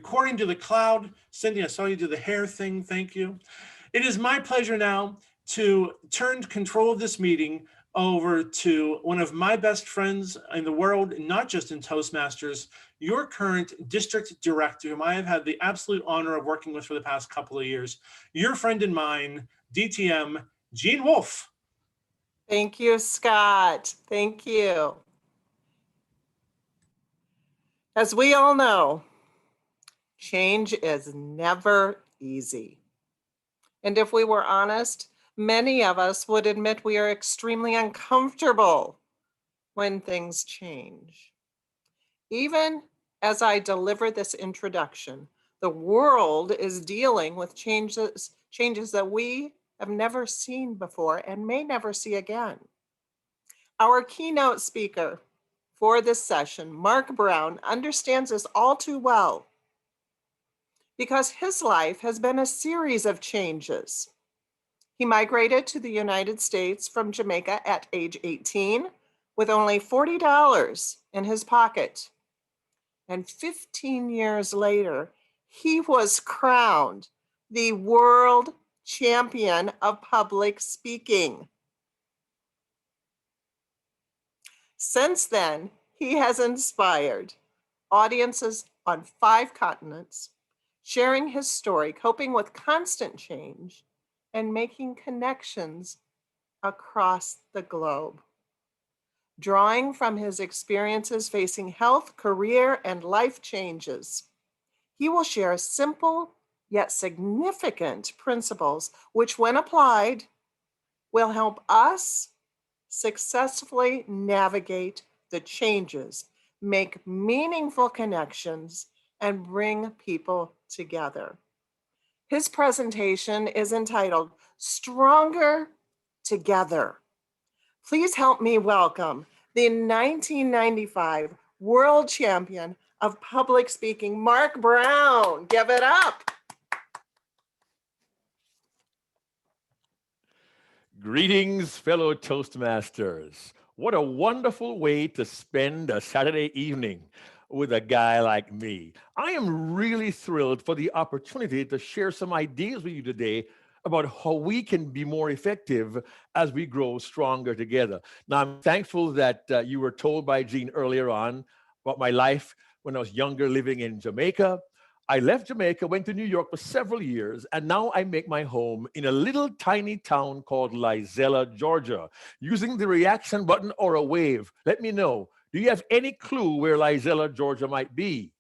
recording to the cloud. Cindy, I saw you do the hair thing. Thank you. It is my pleasure now to turn control of this meeting over to one of my best friends in the world, not just in Toastmasters, your current district director, whom I have had the absolute honor of working with for the past couple of years, your friend and mine, DTM, Gene Wolfe. Thank you, Scott. Thank you. As we all know, change is never easy. And if we were honest, many of us would admit we are extremely uncomfortable when things change. Even as I deliver this introduction, the world is dealing with changes that we have never seen before and may never see again. Our keynote speaker for this session, Mark Brown, understands this all too well because his life has been a series of changes. He migrated to the United States from Jamaica at age 18 with only $40 in his pocket. And 15 years later, he was crowned the world champion of public speaking. Since then, he has inspired audiences on 5 continents, sharing his story, coping with constant change, and making connections across the globe. Drawing from his experiences facing health, career, and life changes, he will share simple yet significant principles which, when applied, will help us successfully navigate the changes, make meaningful connections, and bring people together. His presentation is entitled Stronger Together. Please help me welcome the 1995 world champion of public speaking, Mark Brown. Give it up. Greetings, fellow Toastmasters. What a wonderful way to spend a Saturday evening with a guy like me. I am really thrilled for the opportunity to share some ideas with you today about how we can be more effective as we grow stronger together. Now, I'm thankful that you were told by Gene earlier on about my life when I was younger living in Jamaica. I left Jamaica, went to New York for several years, and now I make my home in a little tiny town called Lizella, Georgia. Using the reaction button or a wave, let me know. Do you have any clue where Lizella, Georgia might be?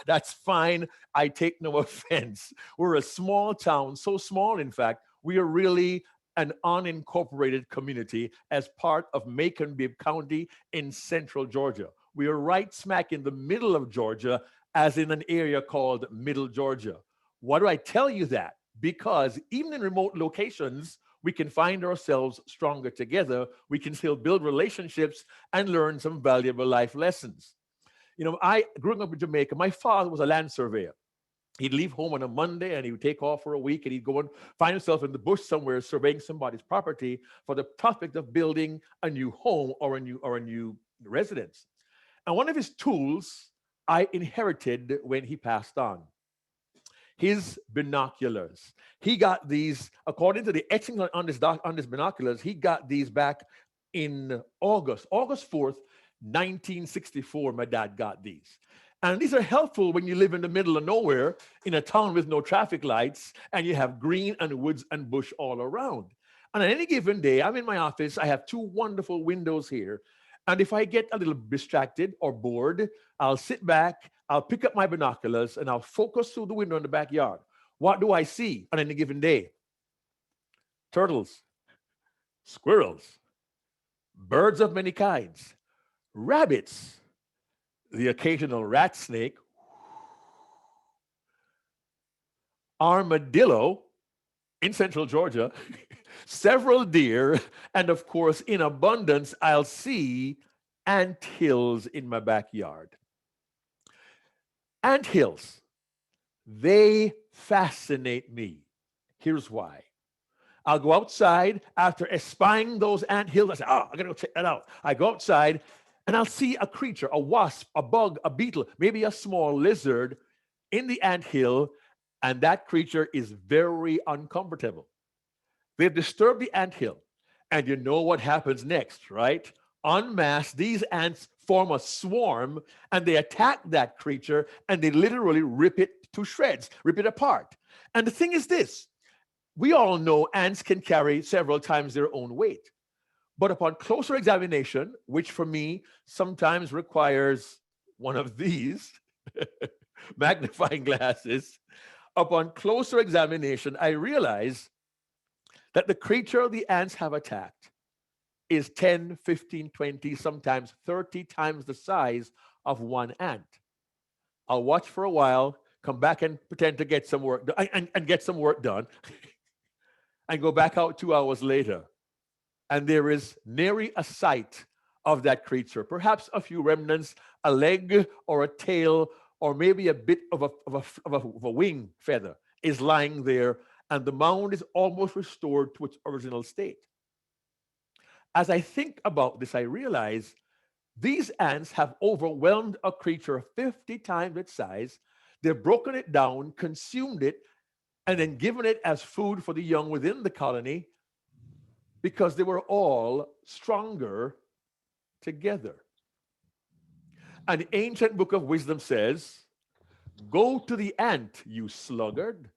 That's fine. I take no offense. We're a small town, so small, in fact, we are really an unincorporated community as part of Macon-Bibb County in central Georgia. We are right smack in the middle of Georgia, as in an area called Middle Georgia. Why do I tell you that? Because even in remote locations, we can find ourselves stronger together. We can still build relationships and learn some valuable life lessons. You know, growing up in Jamaica, my father was a land surveyor. He'd leave home on a Monday and he would take off for a week and he'd go and find himself in the bush somewhere surveying somebody's property for the prospect of building a new home or a new residence. And one of his tools I inherited when he passed on. His binoculars. He got these, according to the etchings on his binoculars, he got these back in August 4th, 1964, my dad got these. And these are helpful when you live in the middle of nowhere in a town with no traffic lights and you have green and woods and bush all around. And on any given day, I'm in my office, I have 2 wonderful windows here. And if I get a little distracted or bored, I'll sit back, I'll pick up my binoculars, and I'll focus through the window in the backyard. What do I see on any given day? Turtles, squirrels, birds of many kinds, rabbits, the occasional rat snake, armadillo in central Georgia, several deer, and of course, in abundance, I'll see anthills in my backyard. Anthills, they fascinate me. Here's why. I'll go outside after espying those anthills. I say, oh, I gotta go check that out. I go outside and I'll see a creature, a wasp, a bug, a beetle, maybe a small lizard, in the anthill, and that creature is very uncomfortable. They've disturbed the anthill, and you know what happens next, right? En masse, these ants form a swarm, and they attack that creature, and they literally rip it to shreds, rip it apart. And the thing is this, we all know ants can carry several times their own weight. But upon closer examination, which for me sometimes requires one of these magnifying glasses, upon closer examination, I realize that the creature the ants have attacked is 10, 15, 20, sometimes 30 times the size of one ant. I'll watch for a while, come back and pretend to get some work done, and get some work done, and go back out 2 hours later. And there is nary a sight of that creature, perhaps a few remnants, a leg or a tail, or maybe a bit of a wing feather is lying there, and the mound is almost restored to its original state. As I think about this, I realize these ants have overwhelmed a creature 50 times its size. They've broken it down, consumed it, and then given it as food for the young within the colony, because they were all stronger together. An ancient book of wisdom says, "Go to the ant, you sluggard,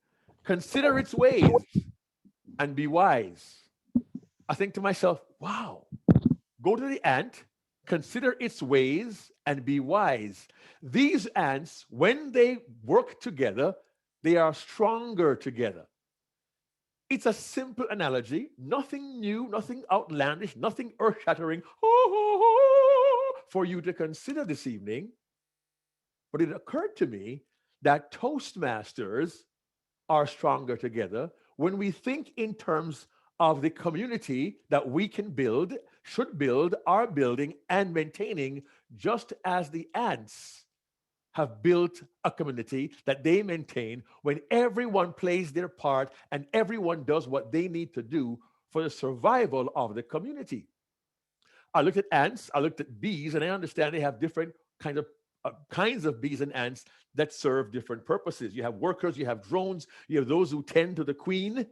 consider its ways and be wise." I think to myself, wow, go to the ant, consider its ways and be wise. These ants, when they work together, they are stronger together. It's a simple analogy, nothing new, nothing outlandish, nothing earth-shattering for you to consider this evening. But it occurred to me that Toastmasters are stronger together when we think in terms of the community that we can build, should build, are building, and maintaining, just as the ants have built a community that they maintain when everyone plays their part and everyone does what they need to do for the survival of the community. I looked at ants, I looked at bees, and I understand they have different kinds of bees and ants that serve different purposes. You have workers, you have drones, you have those who tend to the queen,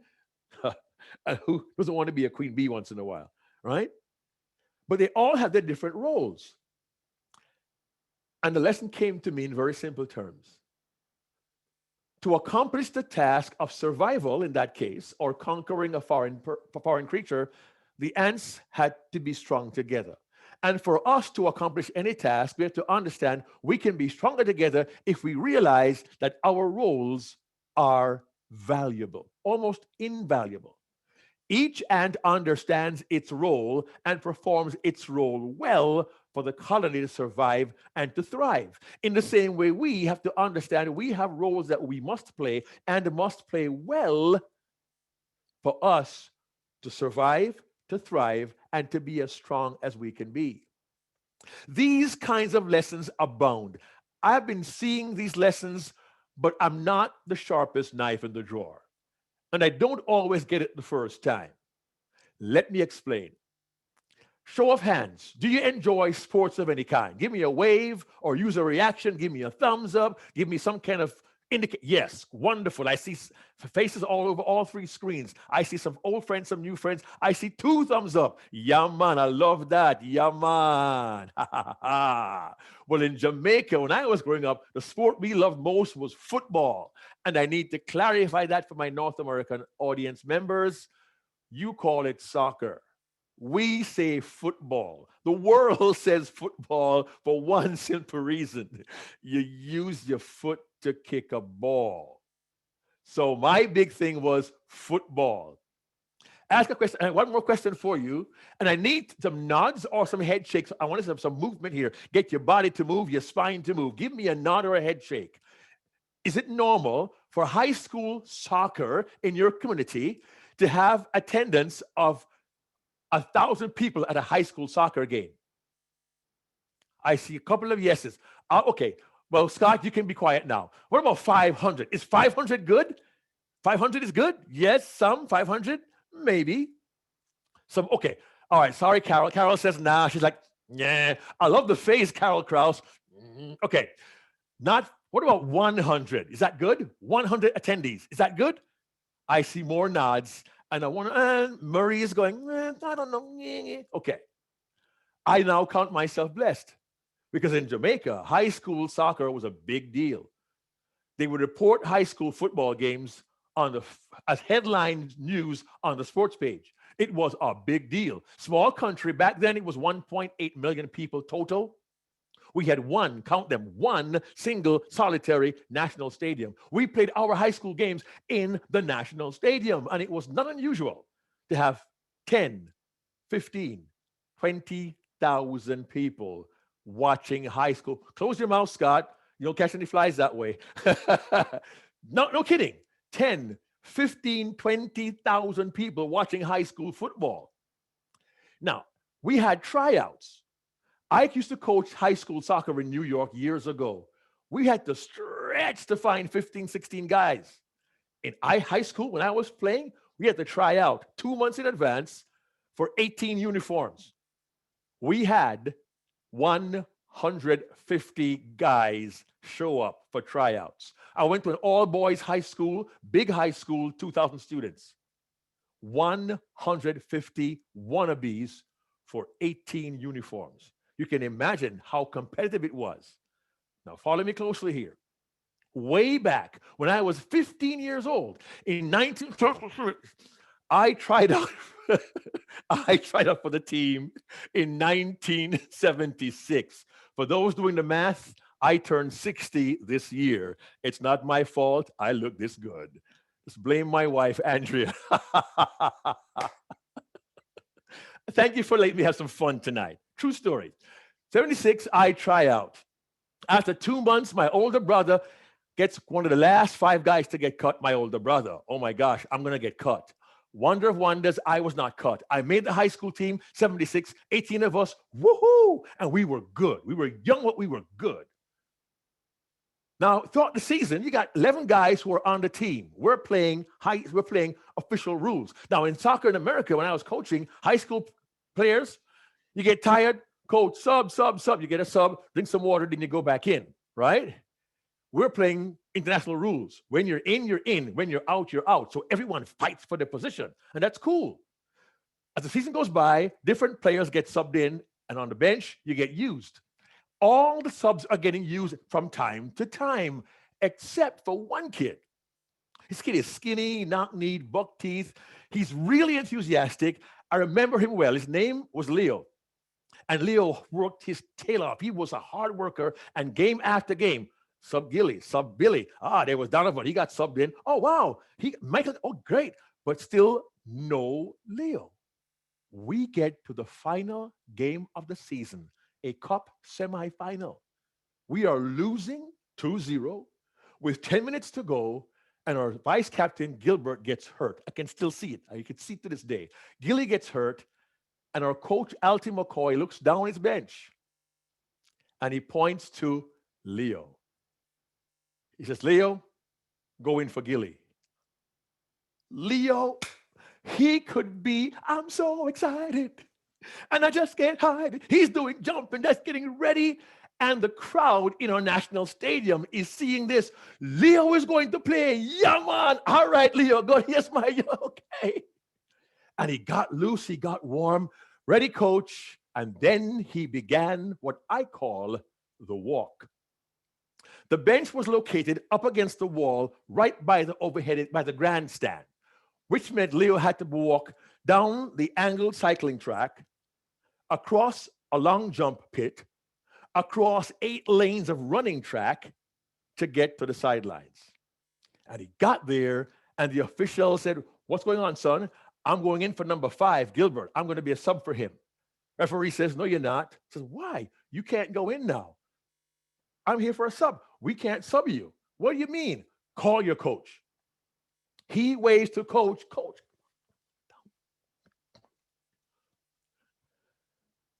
and who doesn't want to be a queen bee once in a while, right? But they all have their different roles. And the lesson came to me in very simple terms. To accomplish the task of survival in that case, or conquering a foreign creature, the ants had to be strong together. And for us to accomplish any task, we have to understand we can be stronger together if we realize that our roles are valuable, almost invaluable. Each ant understands its role and performs its role well for the colony to survive and to thrive. In the same way, we have to understand we have roles that we must play and must play well for us to survive, to thrive, and to be as strong as we can be. These kinds of lessons abound. I've been seeing these lessons, but I'm not the sharpest knife in the drawer. And I don't always get it the first time. Let me explain. Show of hands. Do you enjoy sports of any kind? Give me a wave or use a reaction. Give me a thumbs up. Give me some kind of indicate. Yes, wonderful. I see faces all over all three screens. I see some old friends, some new friends. I see 2 thumbs up. Yeah, man, I love that. Yeah, man. Well, in Jamaica, when I was growing up, the sport we loved most was football. And I need to clarify that for my North American audience members. You call it soccer. We say football. The world says football for one simple reason. You use your foot to kick a ball. So my big thing was football. Ask a question. And one more question for you. And I need some nods or some head shakes. I want to have some movement here. Get your body to move, your spine to move. Give me a nod or a head shake. Is it normal for high school soccer in your community to have attendance of 1,000 people at a high school soccer game? I see a couple of yeses. Okay. Well, Scott, you can be quiet now. What about 500? Is 500 good? 500 is good? Yes, some. 500? Maybe. Some. Okay. All right. Sorry, Carol. Carol says, nah. She's like, yeah. I love the face, Carol Krause. Okay. Not What about 100? Is that good? 100 attendees. Is that good? I see more nods. And I want to, Murray is going, I don't know. Okay. I now count myself blessed because in Jamaica, high school soccer was a big deal. They would report high school football games as headline news on the sports page. It was a big deal. Small country. Back then, it was 1.8 million people total. We had count them, one single solitary national stadium. We played our high school games in the national stadium, and it was not unusual to have 10, 15, 20,000 people watching high school. Close your mouth, Scott. You don't catch any flies that way. No kidding. 10, 15, 20,000 people watching high school football. Now, we had tryouts. I used to coach high school soccer in New York years ago. We had to stretch to find 15, 16 guys. In high school, when I was playing, we had to try out 2 months in advance for 18 uniforms. We had 150 guys show up for tryouts. I went to an all-boys high school, big high school, 2,000 students. 150 wannabes for 18 uniforms. You can imagine how competitive it was. Now, follow me closely here. Way back when I was 15 years old, in 1936, I tried out. I tried out for the team in 1976. For those doing the math, I turned 60 this year. It's not my fault. I look this good. Just blame my wife, Andrea. Thank you for letting me have some fun tonight. True story. 76, I try out. After 2 months, my older brother gets one of the last 5 guys to get cut, my older brother. Oh my gosh, I'm going to get cut. Wonder of wonders, I was not cut. I made the high school team, 76, 18 of us, woohoo! And we were good. We were young, but we were good. Now, throughout the season, you got 11 guys who are on the team. We're playing official rules. Now, in soccer in America, when I was coaching high school players, you get tired, coach, sub. You get a sub, drink some water, then you go back in, right? We're playing international rules. When you're in, you're in. When you're out, you're out. So everyone fights for their position, and that's cool. As the season goes by, different players get subbed in, and on the bench, you get used. All the subs are getting used from time to time, except for one kid. This kid is skinny, knock-kneed, buck teeth. He's really enthusiastic. I remember him well. His name was Leo. And Leo worked his tail off. He was a hard worker, and game after game, sub Gilly, sub Billy. There was Donovan. He got subbed in. Oh, wow. Michael, oh, great. But still no Leo. We get to the final game of the season, a cup semifinal. We are losing 2-0 with 10 minutes to go, and our vice captain, Gilbert, gets hurt. I can still see it. You can see it to this day. Gilly gets hurt, and our coach, Alty McCoy, looks down his bench, and he points to Leo. He says, Leo, go in for Gilly. Leo, he could be, I'm so excited, and I just can't hide it. He's doing jumping, that's getting ready. And the crowd in our national stadium is seeing this. Leo is going to play. Yeah, man. All right, Leo, go. Yes, my, okay. And he got loose, he got warm. Ready, coach. And then he began what I call the walk. The bench was located up against the wall right by the grandstand, which meant Leo had to walk down the angled cycling track, across a long jump pit, across 8 lanes of running track to get to the sidelines. And he got there, and the official said, what's going on, son? I'm going in for number 5, Gilbert. I'm going to be a sub for him. Referee says, no, you're not. He says, why? You can't go in now. I'm here for a sub. We can't sub you. What do you mean? Call your coach. He waves to coach.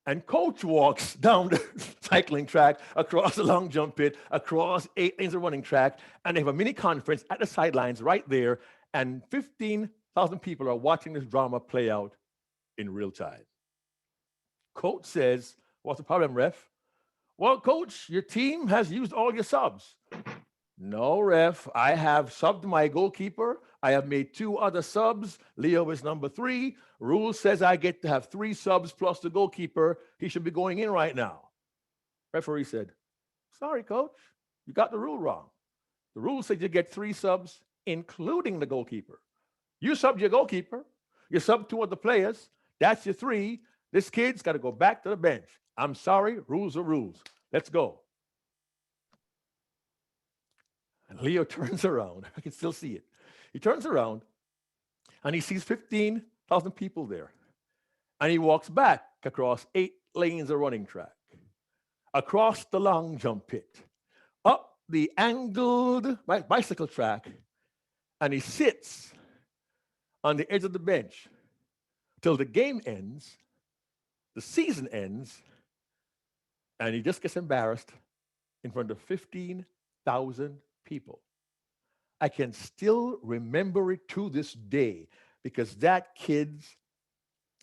And coach walks down the cycling track, across the long jump pit, across 8 lanes of running track, and they have a mini conference at the sidelines right there, and 15,000 people are watching this drama play out in real time. Coach says, what's the problem, ref? Well, coach, your team has used all your subs. No, ref. I have subbed my goalkeeper. I have made 2 other subs. Leo is number 3. Rule says I get to have 3 subs plus the goalkeeper. He should be going in right now. Referee said, sorry, coach. You got the rule wrong. The rule said you get 3 subs, including the goalkeeper. You subbed your goalkeeper. You subbed 2 other players. That's your 3. This kid's got to go back to the bench. I'm sorry. Rules are rules. Let's go. And Leo turns around. I can still see it. He turns around and he sees 15,000 people there. And he walks back across 8 lanes of running track, across the long jump pit, up the angled bicycle track, and he sits on the edge of the bench till the game ends, the season ends, and he just gets embarrassed in front of 15,000 people. I can still remember it to this day because that kid's,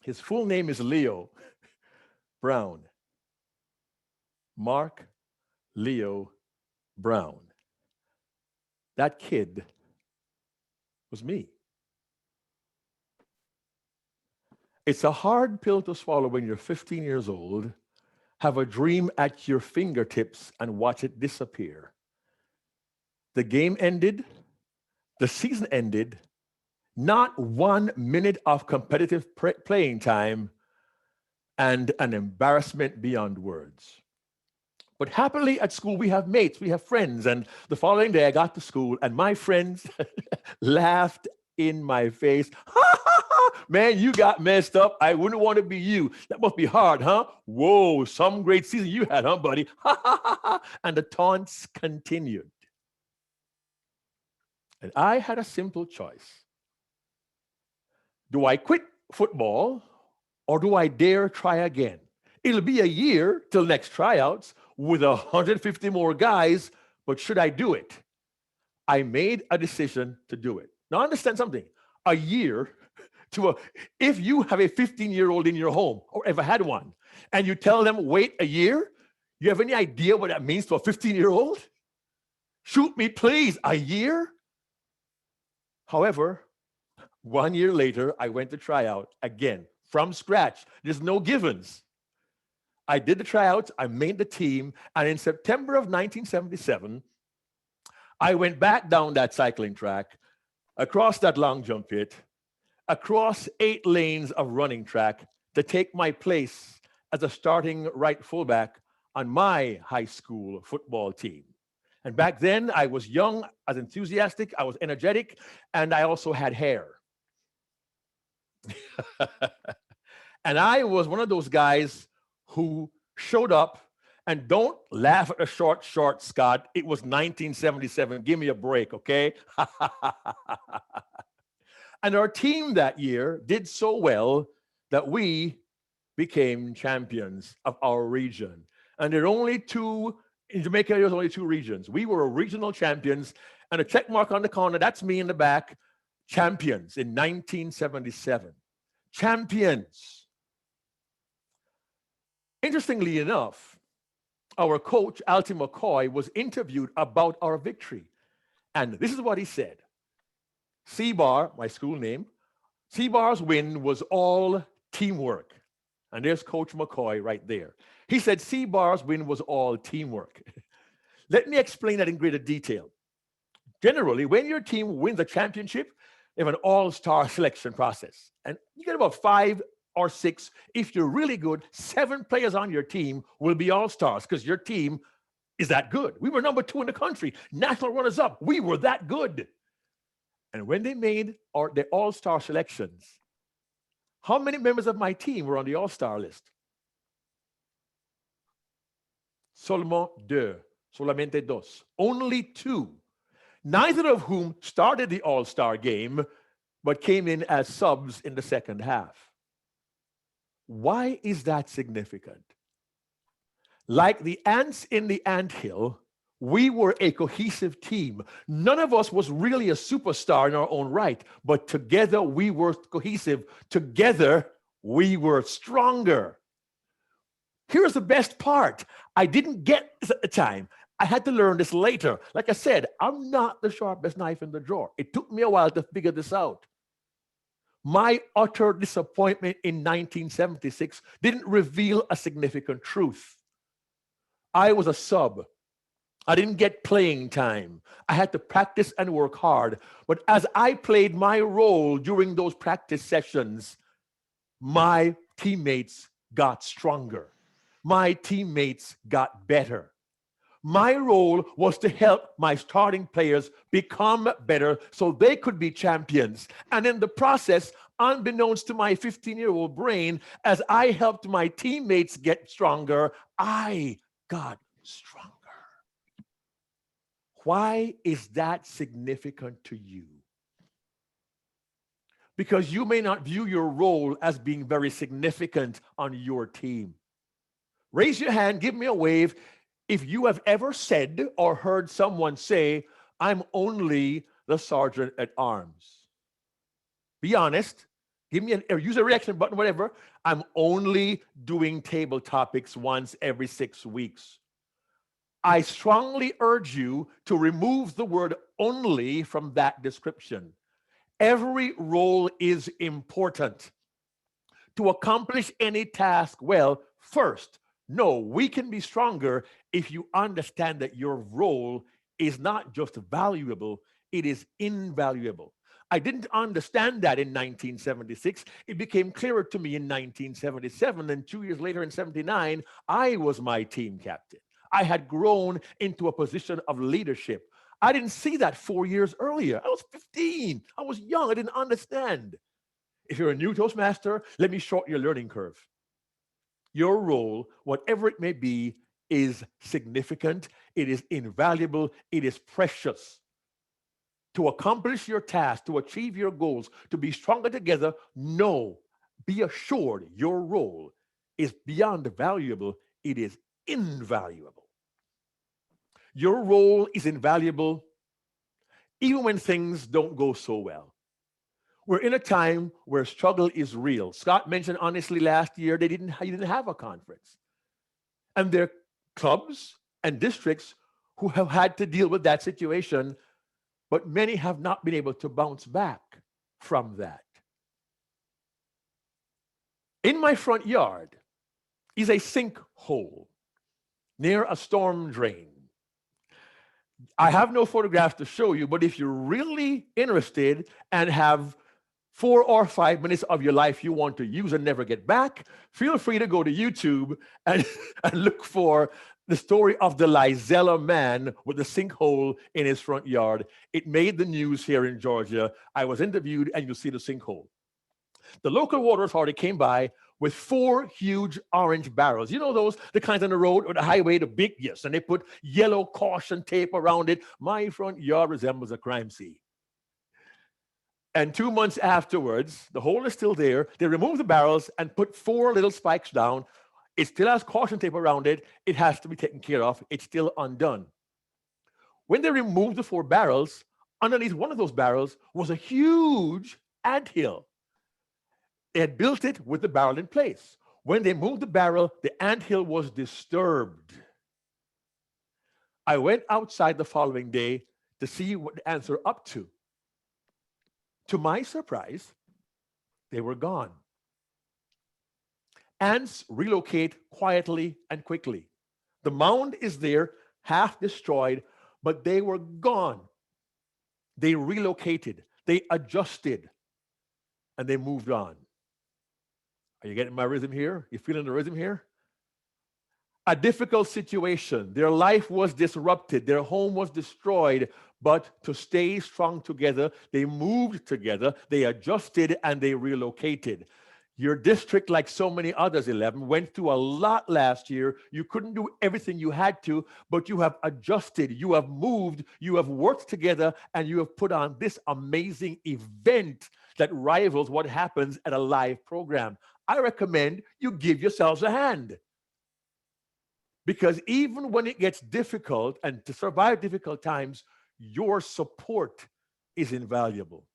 his full name is Leo Brown. Mark Leo Brown. That kid was me. It's a hard pill to swallow when you're 15 years old, have a dream at your fingertips and watch it disappear. The game ended, the season ended, not 1 minute of competitive playing time, and an embarrassment beyond words. But happily at school, we have mates, we have friends, and the following day I got to school and my friends laughed in my face. Man, you got messed up. I wouldn't want to be you. That must be hard, huh? Whoa, some great season you had, huh, buddy? And the taunts continued. And I had a simple choice. Do I quit football or do I dare try again? It'll be a year till next tryouts with 150 more guys, but should I do it? I made a decision to do it. Now understand something. A year if you have a 15-year-old in your home or ever had one, and you tell them, wait a year, you have any idea what that means to a 15-year-old? Shoot me, please, a year? However, 1 year later, I went to try out again from scratch. There's no givens. I did the tryouts, I made the team, and in September of 1977, I went back down that cycling track, across that long jump pit, across 8 lanes of running track to take my place as a starting right fullback on my high school football team. And back then, I was young, I was enthusiastic, I was energetic, and I also had hair. And I was one of those guys who showed up, and don't laugh at the short, Scott. It was 1977. Give me a break, okay? And our team that year did so well that we became champions of our region. And there are only 2, in Jamaica, there's only 2 regions. We were regional champions, and a check mark on the corner, that's me in the back, champions in 1977. Champions. Interestingly enough, our coach, Alty McCoy, was interviewed about our victory. And this is what he said. C-Bar, my school name, C-Bar's win was all teamwork. And there's Coach McCoy right there. He said C-Bar's win was all teamwork. Let me explain that in greater detail. Generally, when your team wins a championship, they have an all-star selection process. And you get about 5 or 6. If you're really good, 7 players on your team will be all-stars because your team is that good. We were number 2 in the country, national runners-up. We were that good. And when they made the all-star selections, how many members of my team were on the all-star list? Solamente dos. Only 2. Neither of whom started the all-star game, but came in as subs in the second half. Why is that significant? Like the ants in the anthill, we were a cohesive team. None of us was really a superstar in our own right, but together we were cohesive. Together we were stronger. Here's the best part. I didn't get this at the time. I had to learn this later. Like I said, I'm not the sharpest knife in the drawer. It took me a while to figure this out. My utter disappointment in 1976 didn't reveal a significant truth. I was a sub. I didn't get playing time. I had to practice and work hard. But as I played my role during those practice sessions, my teammates got stronger. My teammates got better. My role was to help my starting players become better so they could be champions. And in the process, unbeknownst to my 15-year-old brain, as I helped my teammates get stronger, I got stronger. Why is that significant to you? Because you may not view your role as being very significant on your team. Raise your hand, give me a wave if you have ever said or heard someone say, I'm only the sergeant at arms. Be honest. Give me or use a reaction button, whatever. I'm only doing table topics once every 6 weeks. I strongly urge you to remove the word only from that description. Every role is important. To accomplish any task well, first, no, we can be stronger if you understand that your role is not just valuable, it is invaluable. I didn't understand that in 1976. It became clearer to me in 1977, and 2 years later in 79, I was my team captain. I had grown into a position of leadership. I didn't see that 4 years earlier. I was 15. I was young. I didn't understand. If you're a new Toastmaster, let me shorten your learning curve. Your role, whatever it may be, is significant. It is invaluable. It is precious. To accomplish your task, to achieve your goals, to be stronger together, be assured your role is beyond valuable. It is invaluable. Your role is invaluable even when things don't go so well. We're in a time where struggle is real. Scott mentioned honestly last year he didn't have a conference. And there are clubs and districts who have had to deal with that situation, but many have not been able to bounce back from that. In my front yard is a sinkhole near a storm drain. I have no photographs to show you, but if you're really interested and have 4 or 5 minutes of your life you want to use and never get back, feel free to go to YouTube and look for the story of the Lizella man with the sinkhole in his front yard. It made the news here in Georgia. I was interviewed, and you'll see the sinkhole. The local water authority came by with 4 huge orange barrels. You know those, the kinds on the road or the highway, the big, yes, and they put yellow caution tape around it. My front yard resembles a crime scene. And 2 months afterwards, the hole is still there. They removed the barrels and put 4 little spikes down. It still has caution tape around it. It has to be taken care of. It's still undone. When they removed the 4 barrels, underneath one of those barrels was a huge anthill. They had built it with the barrel in place. When they moved the barrel, the anthill was disturbed. I went outside the following day to see what the ants were up to. To my surprise, they were gone. Ants relocate quietly and quickly. The mound is there, half destroyed, but they were gone. They relocated, they adjusted, and they moved on. Are you getting my rhythm here? You feeling the rhythm here? A difficult situation. Their life was disrupted. Their home was destroyed. But to stay strong together, they moved together, they adjusted, and they relocated. Your district, like so many others, 11, went through a lot last year. You couldn't do everything you had to, but you have adjusted, you have moved, you have worked together, and you have put on this amazing event that rivals what happens at a live program. I recommend you give yourselves a hand. Because even when it gets difficult, and to survive difficult times, your support is invaluable.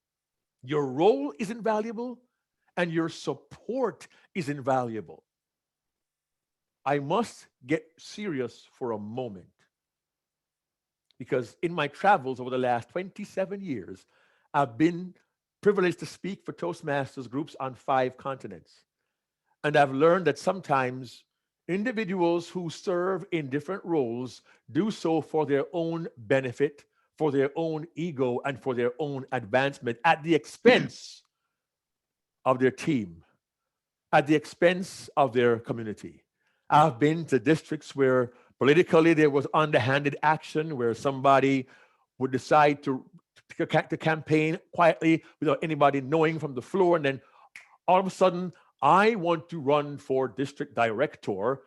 Your role is invaluable, and your support is invaluable. I must get serious for a moment. because in my travels over the last 27 years, I've been privileged to speak for Toastmasters groups on 5 continents. And I've learned that sometimes individuals who serve in different roles do so for their own benefit, for their own ego, and for their own advancement at the expense of their team, at the expense of their community. I've been to districts where politically there was underhanded action, where somebody would decide to campaign quietly without anybody knowing from the floor, and then all of a sudden, I want to run for district director,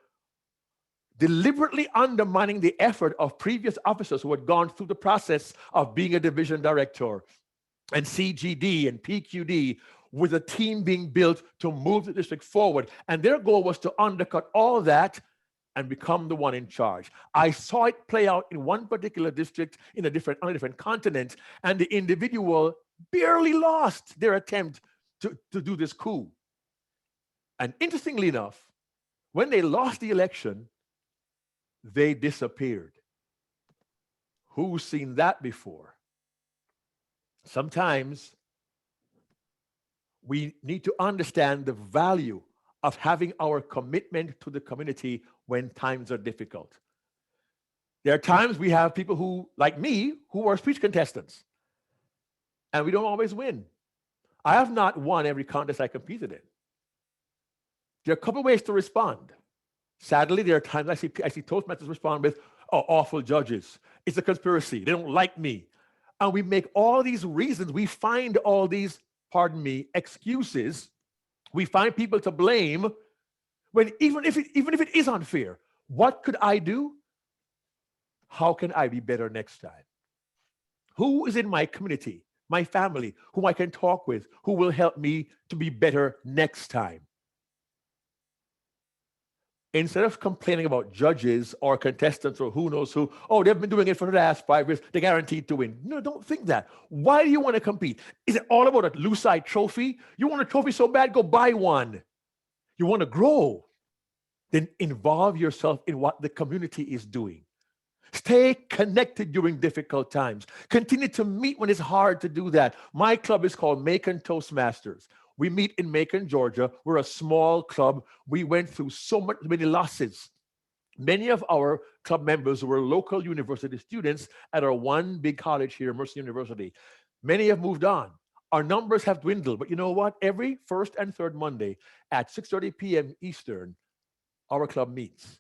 deliberately undermining the effort of previous officers who had gone through the process of being a division director and CGD and PQD, with a team being built to move the district forward. And their goal was to undercut all that and become the one in charge. I saw it play out in one particular district on a different continent, and the individual barely lost their attempt to do this coup. And interestingly enough, when they lost the election, they disappeared. Who's seen that before? Sometimes we need to understand the value of having our commitment to the community when times are difficult. There are times we have people who, like me, who are speech contestants, and we don't always win. I have not won every contest I competed in. There are a couple of ways to respond. Sadly, there are times I see Toastmasters respond with, oh, awful judges. It's a conspiracy. They don't like me. And we make all these reasons. We find all these, pardon me, excuses. We find people to blame when even if it is unfair, what could I do? How can I be better next time? Who is in my community, my family, whom I can talk with, who will help me to be better next time? Instead of complaining about judges or contestants or who knows who, oh, they've been doing it for the last 5 years, they're guaranteed to win. No, don't think that. Why do you want to compete? Is it all about a Lucite trophy? You want a trophy so bad, go buy one. You want to grow, then involve yourself in what the community is doing. Stay connected during difficult times. Continue to meet when it's hard to do that. My club is called Macon Toastmasters. We meet in Macon, Georgia. We're a small club. We went through many losses. Many of our club members were local university students at our one big college here, Mercy University. Many have moved on. Our numbers have dwindled, but you know what? Every first and third Monday at 6:30 p.m. Eastern, our club meets.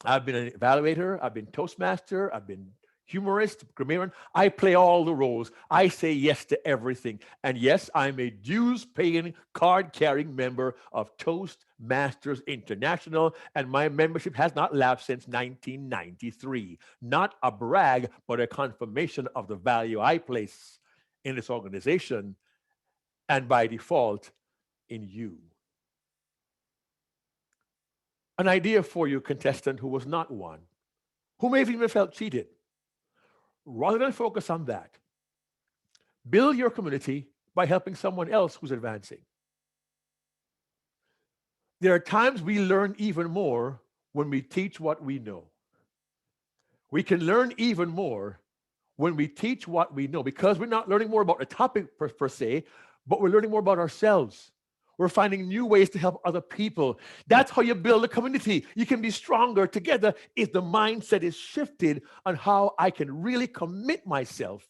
I've been an evaluator, I've been Toastmaster, I've been humorist, grammarian. I play all the roles. I say yes to everything. And yes, I'm a dues-paying, card-carrying member of Toastmasters International, and my membership has not lapsed since 1993. Not a brag, but a confirmation of the value I place in this organization, and by default, in you. An idea for you, contestant who was not one, who may have even felt cheated. Rather than focus on that, build your community by helping someone else who's advancing. There are times we learn even more when we teach what we know. We can learn even more when we teach what we know, because we're not learning more about a topic per se, but we're learning more about ourselves. We're finding new ways to help other people. That's how you build a community. You can be stronger together if the mindset is shifted on how I can really commit myself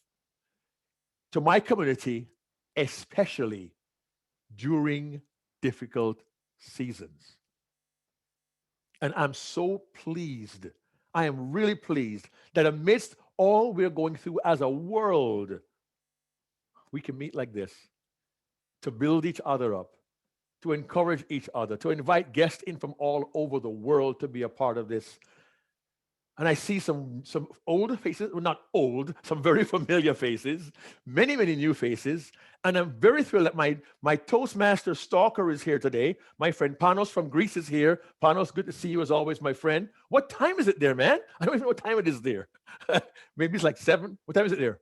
to my community, especially during difficult seasons. And I'm so pleased. I am really pleased that amidst all we're going through as a world, we can meet like this to build each other up, to encourage each other, to invite guests in from all over the world to be a part of this. And I see some old faces, well, not old, some very familiar faces, many, many new faces. And I'm very thrilled that my Toastmaster stalker is here today. My friend Panos from Greece is here. Panos, good to see you as always, my friend. What time is it there, man? I don't even know what time it is there. Maybe it's like 7. What time is it there?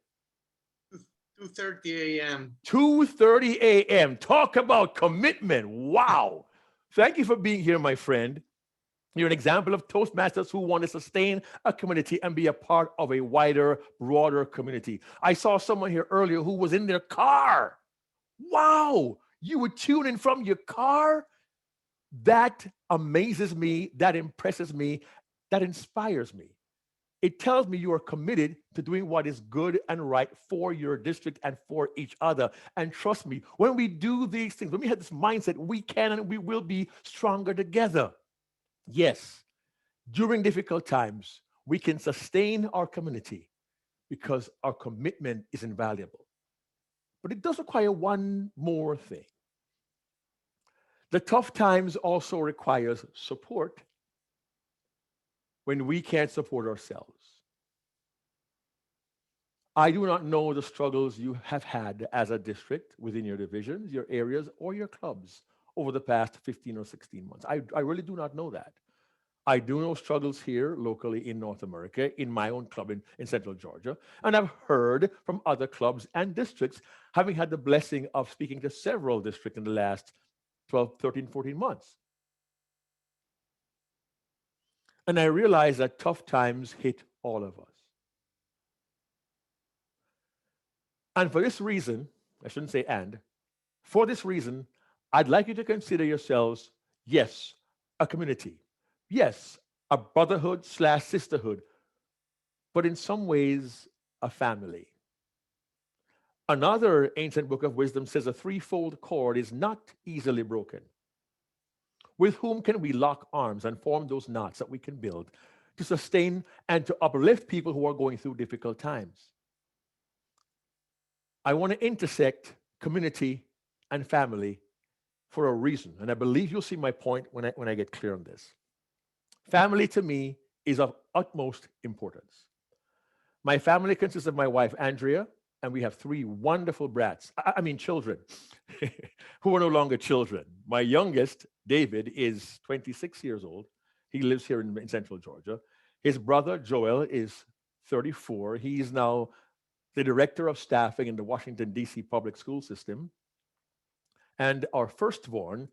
2:30 a.m. 2:30 a.m. Talk about commitment. Wow. Thank you for being here, my friend. You're an example of Toastmasters who want to sustain a community and be a part of a wider, broader community. I saw someone here earlier who was in their car. Wow, you would tune in from your car? That amazes me, that impresses me, that inspires me. It tells me you are committed to doing what is good and right for your district and for each other. And trust me, when we do these things, when we have this mindset, we can and we will be stronger together. Yes, during difficult times, we can sustain our community because our commitment is invaluable. But it does require one more thing. The tough times also requires support when we can't support ourselves. I do not know the struggles you have had as a district within your divisions, your areas, or your clubs over the past 15 or 16 months. I really do not know that. I do know struggles here locally in North America, in my own club in Central Georgia, and I've heard from other clubs and districts, having had the blessing of speaking to several districts in the last 12, 13, 14 months. And I realize that tough times hit all of us. And for this reason, I shouldn't say and, for this reason, I'd like you to consider yourselves, yes, a community. Yes, a brotherhood / sisterhood, but in some ways, a family. Another ancient book of wisdom says a threefold cord is not easily broken. With whom can we lock arms and form those knots that we can build to sustain and to uplift people who are going through difficult times? I want to intersect community and family for a reason, and I believe you'll see my point when I get clear on this. Family to me is of utmost importance. My family consists of my wife, Andrea, and we have 3 wonderful brats, children, who are no longer children. My youngest, David, is 26 years old. He lives here in Central Georgia. His brother, Joel, is 34. He's now the director of staffing in the Washington, D.C. public school system. And our firstborn,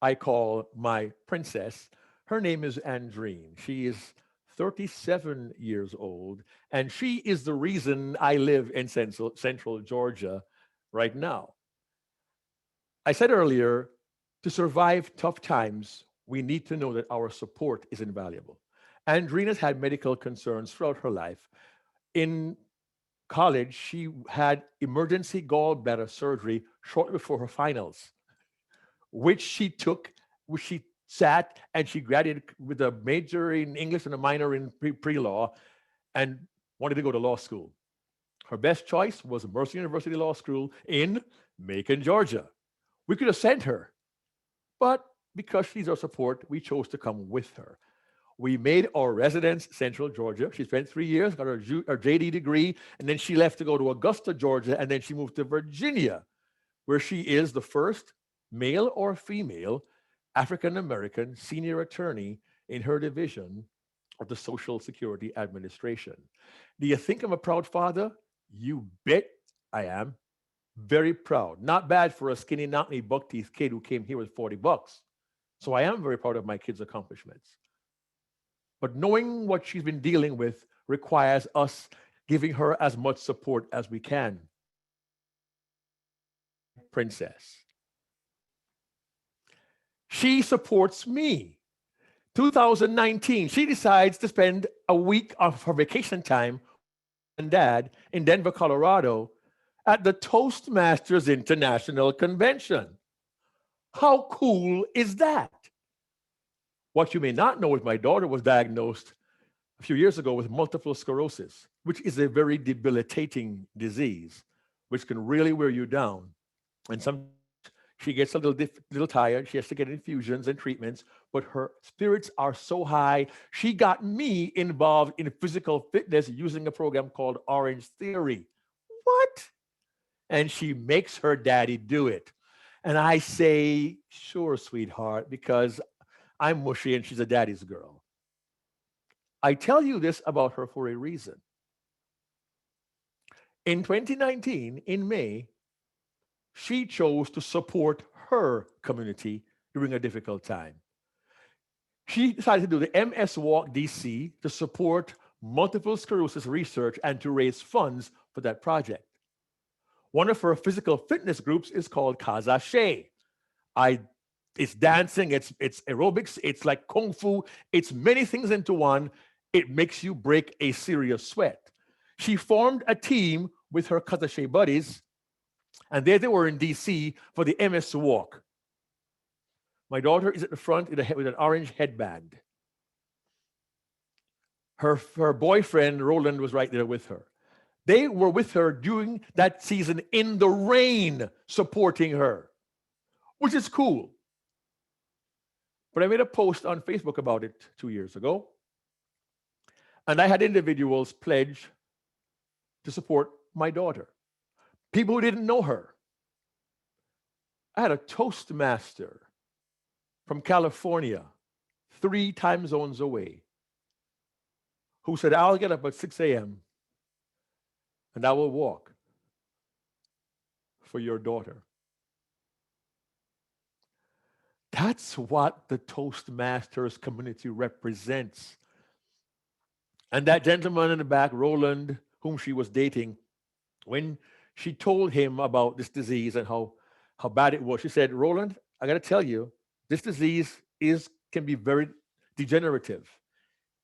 I call my princess. Her name is Andreen. She is 37 years old, and she is the reason I live in Central Georgia right now. I said earlier, to survive tough times, we need to know that our support is invaluable. Andreen has had medical concerns throughout her life. In college, she had emergency gallbladder surgery shortly before her finals, which she sat and she graduated with a major in English and a minor in pre-law and wanted to go to law school. Her best choice was Mercer University Law School in Macon, Georgia. We could have sent her, but because she's our support, we chose to come with her. We made our residence Central Georgia. She spent 3 years, got her JD degree, and then she left to go to Augusta, Georgia, and then she moved to Virginia, where she is the first male or female African-American senior attorney in her division of the Social Security Administration. Do you think I'm a proud father? You bet I am. Very proud. Not bad for a skinny, not-me, buck-teeth kid who came here with $40. So I am very proud of my kids' accomplishments. But knowing what she's been dealing with requires us giving her as much support as we can. Princess. She supports me. 2019, she decides to spend a week of her vacation time and dad in Denver, Colorado at the Toastmasters International Convention. How cool is that? What you may not know is my daughter was diagnosed a few years ago with multiple sclerosis, which is a very debilitating disease, which can really wear you down. And sometimes she gets a little tired. She has to get infusions and treatments, but her spirits are so high. She got me involved in physical fitness using a program called Orange Theory. What? And she makes her daddy do it. And I say, sure, sweetheart, because I'm mushy and she's a daddy's girl. I tell you this about her for a reason. In 2019, in May, she chose to support her community during a difficult time. She decided to do the MS Walk DC to support multiple sclerosis research and to raise funds for that project. One of her physical fitness groups is called Kaza She. It's dancing, it's aerobics, it's like kung fu, it's many things into one. It makes you break a serious sweat. She formed a team with her Kaza She buddies, and there they were in DC for the MS Walk. My daughter is at the front with an orange headband. Her boyfriend, Roland, was right there with her. They were with her during that season in the rain, supporting her, which is cool. But I made a post on Facebook about it 2 years ago. And I had individuals pledge to support my daughter, people who didn't know her. I had a Toastmaster from California, 3 time zones away, who said, I'll get up at 6 a.m. and I will walk for your daughter. That's what the Toastmasters community represents. And that gentleman in the back, Roland, whom she was dating, when she told him about this disease and how bad it was, she said, Roland, I got to tell you, this disease can be very degenerative.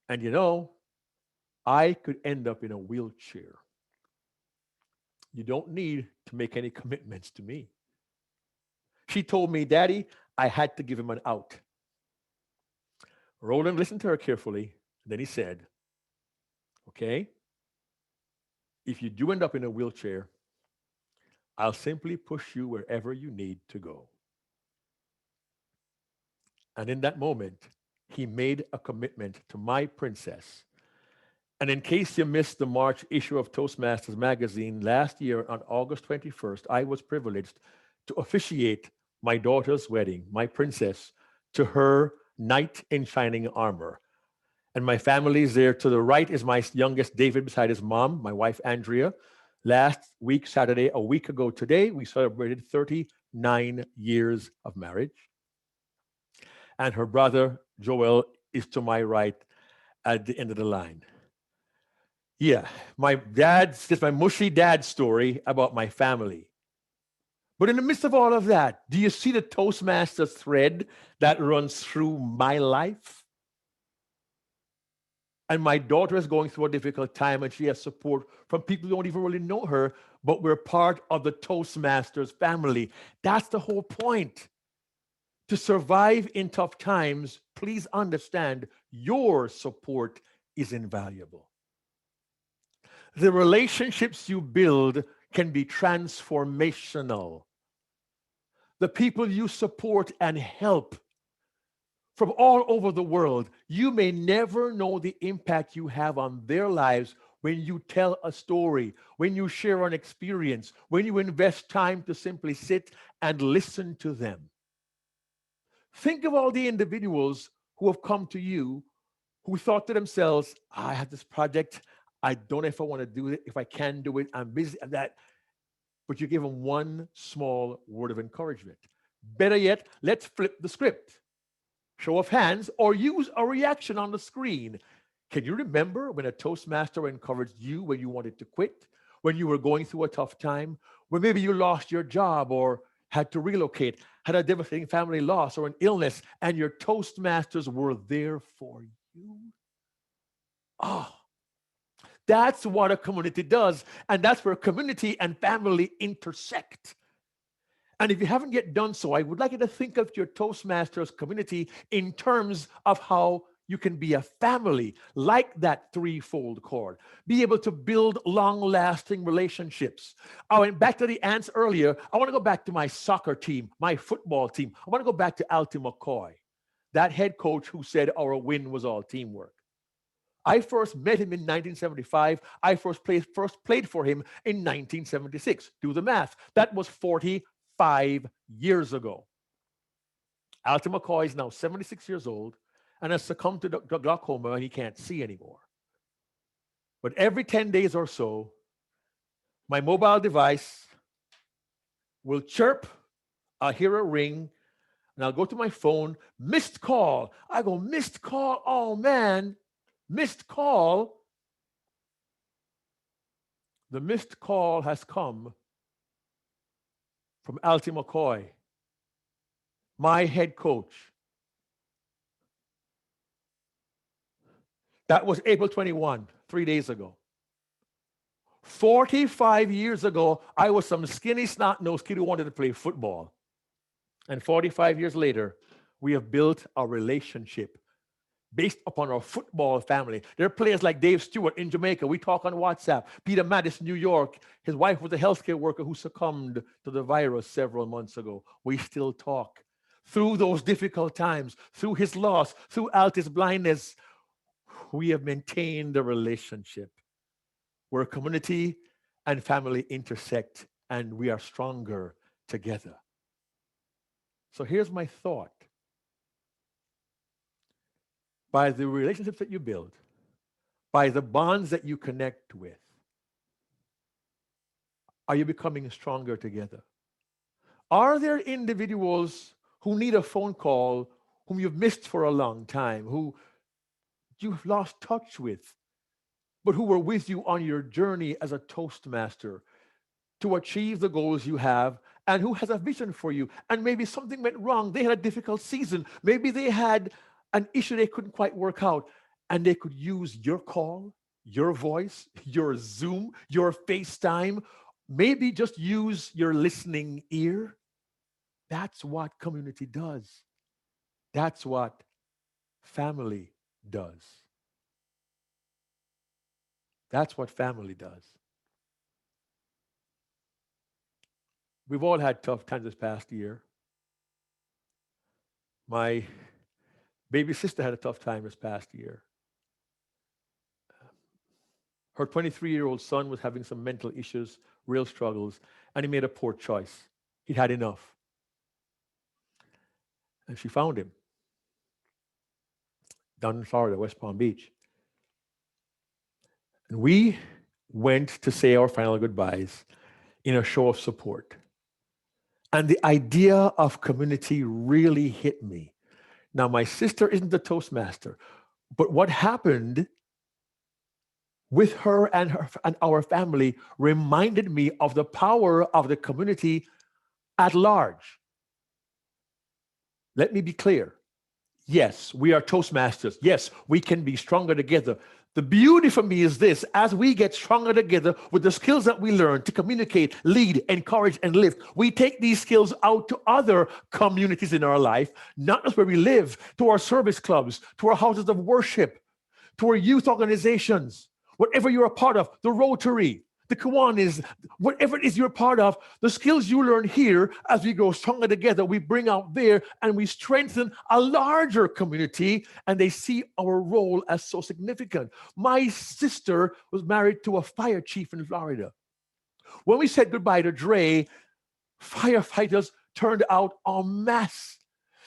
And you know, I could end up in a wheelchair. You don't need to make any commitments to me. She told me, Daddy, I had to give him an out. Roland listened to her carefully. And then he said, okay, if you do end up in a wheelchair, I'll simply push you wherever you need to go. And in that moment, he made a commitment to my princess. And in case you missed the March issue of Toastmasters magazine, last year on August 21st, I was privileged to officiate my daughter's wedding, my princess, to her knight in shining armor. And my family is there. To the right is my youngest, David, beside his mom, my wife, Andrea. Last week, Saturday, a week ago today, we celebrated 39 years of marriage. And her brother, Joel, is to my right at the end of the line. Yeah, it's my mushy dad story about my family. But in the midst of all of that, do you see the Toastmasters thread that runs through my life? And my daughter is going through a difficult time, and she has support from people who don't even really know her, but we're part of the Toastmasters family. That's the whole point. To survive in tough times, please understand your support is invaluable. The relationships you build can be transformational. The people you support and help from all over the world, you may never know the impact you have on their lives when you tell a story, when you share an experience, when you invest time to simply sit and listen to them. Think of all the individuals who have come to you who thought to themselves, I have this project. I don't know if I want to do it. If I can do it, I'm busy and that. But you give them one small word of encouragement. Better yet, let's flip the script. Show of hands or use a reaction on the screen. Can you remember when a Toastmaster encouraged you when you wanted to quit, when you were going through a tough time, when maybe you lost your job or had to relocate, had a devastating family loss or an illness, and your Toastmasters were there for you? Oh, that's what a community does. And that's where community and family intersect. And if you haven't yet done so, I would like you to think of your Toastmasters community in terms of how you can be a family, like that threefold cord, be able to build long-lasting relationships. I went back to the ants earlier. I want to go back to my soccer team, my football team. I want to go back to Alty McCoy, that head coach who said our win was all teamwork. I first met him in 1975. I first played for him in 1976. Do the math. That was 45 years ago. Alty McCoy is now 76 years old and has succumbed to glaucoma and he can't see anymore. But every 10 days or so, my mobile device will chirp, I'll hear a ring, And I'll go to my phone, missed call. I go, missed call. Oh man, missed call. The missed call has come from Altie McCoy, my head coach. That was April 21, 3 days ago. 45 years ago, I was some skinny snot-nosed kid who wanted to play football. And 45 years later, we have built a relationship based upon our football family. There are players like Dave Stewart in Jamaica. We talk on WhatsApp. Peter Mattis, New York. His wife was a healthcare worker who succumbed to the virus several months ago. We still talk. Through those difficult times, through his loss, through Altie's blindness, we have maintained a relationship where community and family intersect and we are stronger together. So here's my thought. By the relationships that you build, by the bonds that you connect with, are you becoming stronger together? Are there individuals who need a phone call, whom you've missed for a long time, who you've lost touch with, but who were with you on your journey as a Toastmaster to achieve the goals you have, and who has a vision for you? And maybe something went wrong. They had a difficult season. Maybe they had an issue they couldn't quite work out, and they could use your call, your voice, your Zoom, your FaceTime, maybe just use your listening ear. That's what community does. That's what family does. That's what family does. We've all had tough times this past year. My baby sister had a tough time this past year. Her 23-year-old son was having some mental issues, real struggles, and he made a poor choice. He'd had enough. And she found him down in Florida, West Palm Beach. And we went to say our final goodbyes in a show of support. And the idea of community really hit me. Now, my sister isn't a Toastmaster, but what happened with her and our family reminded me of the power of the community at large. Let me be clear. Yes, we are Toastmasters. Yes, we can be stronger together. The beauty for me is this: as we get stronger together with the skills that we learn to communicate, lead, encourage, and lift, we take these skills out to other communities in our life, not just where we live, to our service clubs, to our houses of worship, to our youth organizations, whatever you're a part of, the Rotary, the Kiwanis, whatever it is you're a part of, the skills you learn here, as we grow stronger together, we bring out there and we strengthen a larger community, and they see our role as so significant. My sister was married to a fire chief in Florida. When we said goodbye to Dre, firefighters turned out en masse.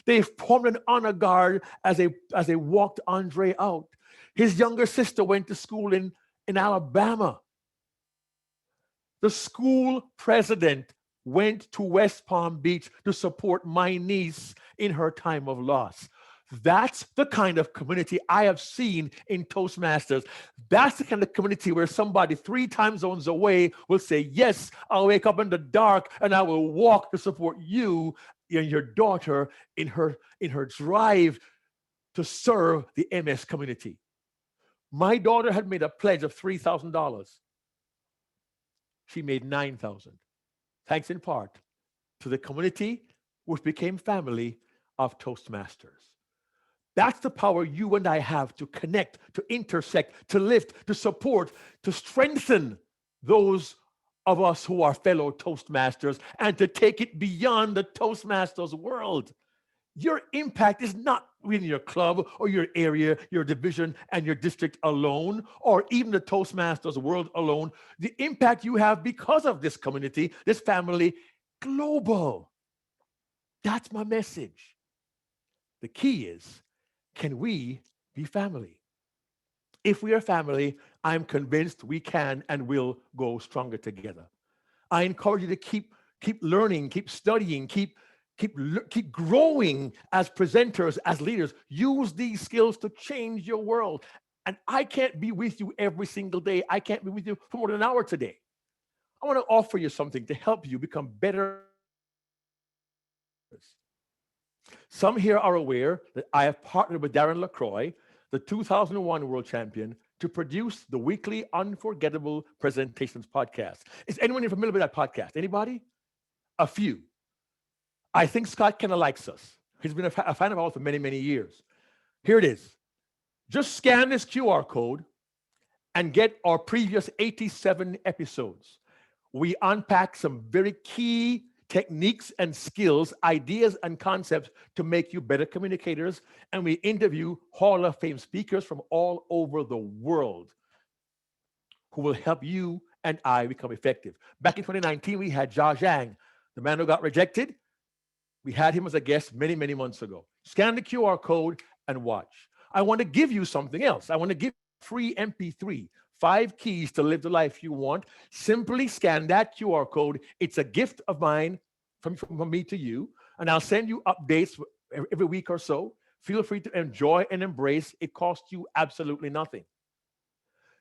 They formed an honor guard as they walked Andre out. His younger sister went to school in Alabama. The school president went to West Palm Beach to support my niece in her time of loss. That's the kind of community I have seen in Toastmasters. That's the kind of community where somebody 3 time zones away will say, yes, I'll wake up in the dark and I will walk to support you and your daughter in her drive to serve the MS community. My daughter had made a pledge of $3,000. She made $9,000, thanks in part to the community, which became family of Toastmasters. That's the power you and I have to connect, to intersect, to lift, to support, to strengthen those of us who are fellow Toastmasters, and to take it beyond the Toastmasters world. Your impact is not within your club or your area, your division, and your district alone, or even the Toastmasters world alone. The impact you have because of this community, this family, global. That's my message. The key is, can we be family? If we are family, I'm convinced we can and will go stronger together. I encourage you to keep learning, keep studying, keep keep growing as presenters, as leaders. Use these skills to change your world. And I can't be with you every single day. I can't be with you for more than an hour today. I want to offer you something to help you become better. Some here are aware that I have partnered with Darren LaCroix, the 2001 world champion, to produce the weekly Unforgettable Presentations podcast. Is anyone here familiar with that podcast? Anybody? A few. I think Scott kind of likes us. He's been a fan of ours for many, many years. Here it is. Just scan this QR code and get our previous 87 episodes. We unpack some very key techniques and skills, ideas and concepts to make you better communicators. And we interview Hall of Fame speakers from all over the world who will help you and I become effective. Back in 2019, we had Jia Zhang, the man who got rejected. We had him as a guest many, many months ago. Scan the QR code and watch. I want to give you something else. I want to give you a free MP3, 5 keys to live the life you want. Simply scan that QR code. It's a gift of mine from me to you, and I'll send you updates every week or so. Feel free to enjoy and embrace. It costs you absolutely nothing.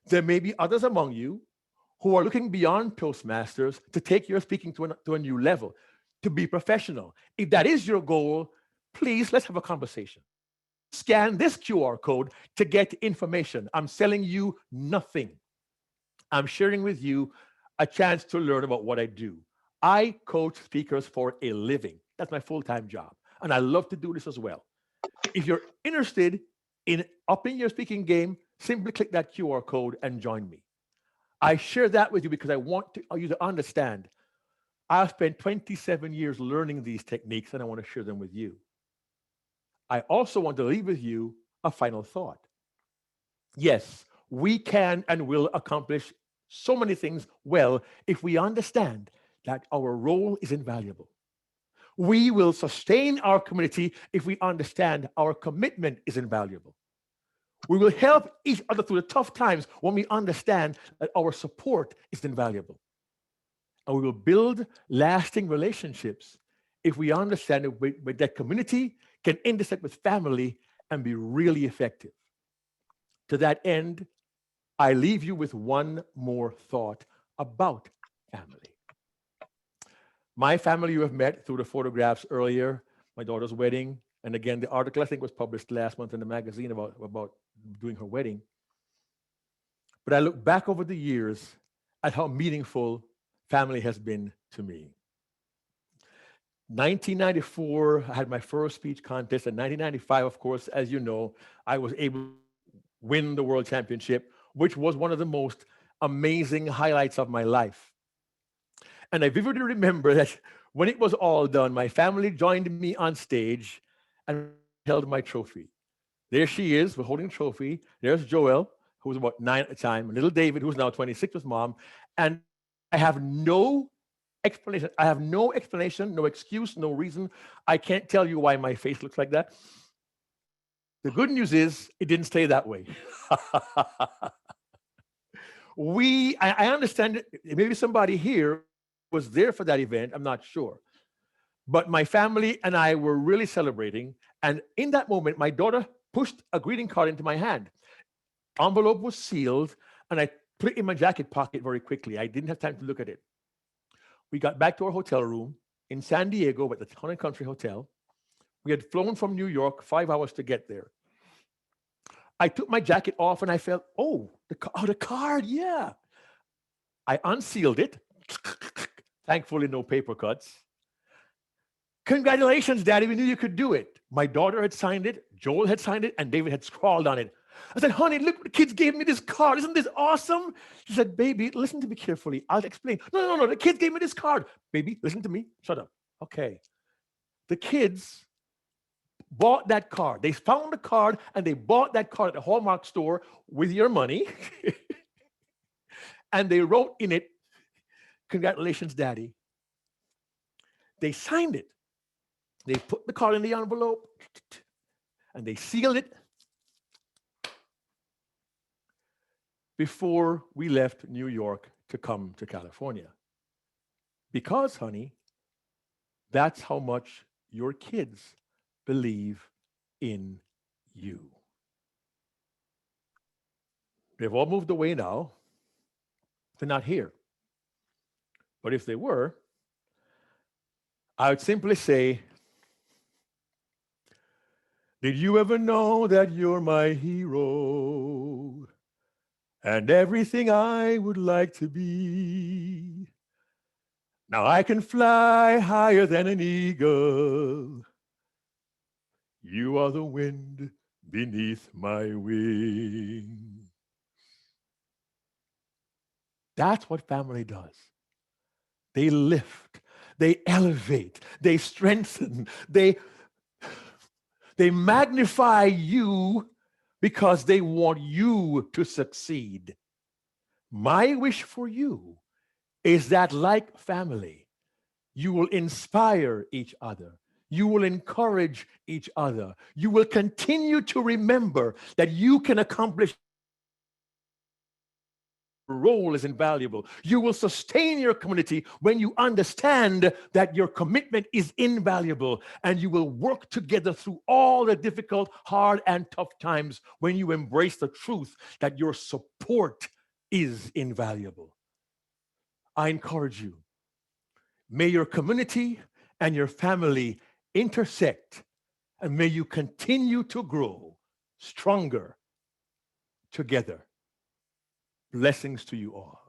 There may be others among you who are looking beyond Toastmasters to take your speaking to a new level, to be professional. If that is your goal, please, let's have a conversation. Scan this QR code to get information. I'm selling you nothing. I'm sharing with you a chance to learn about what I do. I coach speakers for a living. That's my full-time job. And I love to do this as well. If you're interested in upping your speaking game, simply click that QR code and join me. I share that with you because I want you to understand I've spent 27 years learning these techniques, and I want to share them with you. I also want to leave with you a final thought. Yes, we can and will accomplish so many things well if we understand that our role is invaluable. We will sustain our community if we understand our commitment is invaluable. We will help each other through the tough times when we understand that our support is invaluable. And we will build lasting relationships if we understand that community can intersect with family and be really effective. To that end, I leave you with one more thought about family. My family you have met through the photographs earlier, my daughter's wedding, and again, the article I think was published last month in the magazine about doing her wedding. But I look back over the years at how meaningful family has been to me. 1994, I had my first speech contest. In 1995, of course, as you know, I was able to win the world championship, which was one of the most amazing highlights of my life. And I vividly remember that when it was all done, my family joined me on stage and held my trophy. There she is, we're holding the trophy. There's Joel, who was about 9 at the time, and little David, who's now 26 with mom. And I have no explanation. I have no explanation, no excuse, no reason. I can't tell you why my face looks like that. The good news is it didn't stay that way. I understand maybe somebody here was there for that event. I'm not sure. But my family and I were really celebrating. And in that moment, my daughter pushed a greeting card into my hand. Envelope was sealed, and I put it in my jacket pocket very quickly. I didn't have time to look at it. We got back to our hotel room in San Diego at the Town and Country Hotel. We had flown from New York 5 hours to get there. I took my jacket off and I felt, the card, yeah. I unsealed it. Thankfully, no paper cuts. Congratulations, Daddy, we knew you could do it. My daughter had signed it, Joel had signed it, and David had scrawled on it. I said, honey, look, the kids gave me this card. Isn't this awesome? She said, baby, listen to me carefully. I'll explain. No, the kids gave me this card. Baby, listen to me. Shut up. Okay. The kids bought that card. They found the card and they bought that card at the Hallmark store with your money. And they wrote in it, congratulations, Daddy. They signed it. They put the card in the envelope and they sealed it before we left New York to come to California. Because, honey, that's how much your kids believe in you. They've all moved away now. They're not here. But if they were, I would simply say, did you ever know that you're my hero and everything I would like to be? Now I can fly higher than an eagle. You are the wind beneath my wings. That's what family does. They lift, they elevate, they strengthen, they magnify you because they want you to succeed. My wish for you is that, like family, you will inspire each other. You will encourage each other. You will continue to remember that you can accomplish. Role is invaluable. You will sustain your community when you understand that your commitment is invaluable, and you will work together through all the difficult, hard, and tough times when you embrace the truth that your support is invaluable. I encourage you. May your community and your family intersect, and may you continue to grow stronger together. Blessings to you all.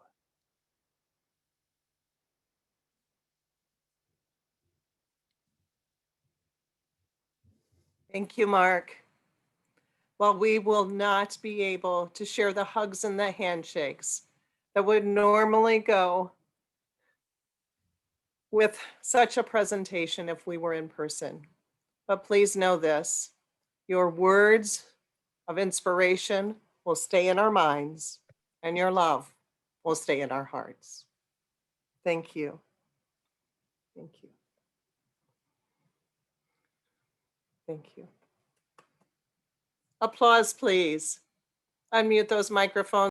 Thank you, Mark. While we will not be able to share the hugs and the handshakes that would normally go with such a presentation if we were in person, but please know this, your words of inspiration will stay in our minds, and your love will stay in our hearts. Thank you. Thank you. Thank you. Applause, please. Unmute those microphones.